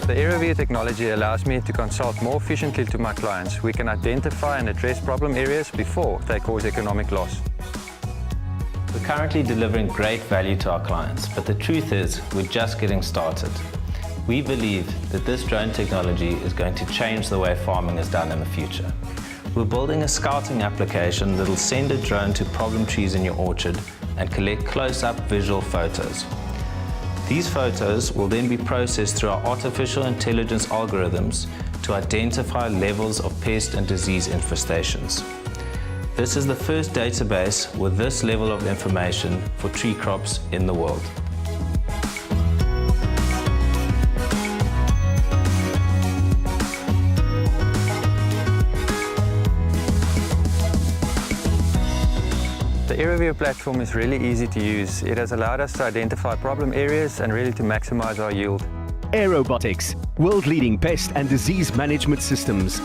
The AeroView technology allows me to consult more efficiently to my clients. We can identify and address problem areas before they cause economic loss. We're currently delivering great value to our clients, but the truth is we're just getting started. We believe that this drone technology is going to change the way farming is done in the future. We're building a scouting application that will send a drone to problem trees in your orchard and collect close-up visual photos. These photos will then be processed through our artificial intelligence algorithms to identify levels of pest and disease infestations. This is the first database with this level of information for tree crops in the world. The AeroView platform is really easy to use. It has allowed us to identify problem areas and really to maximize our yield. Aerobotics, world-leading pest and disease management systems.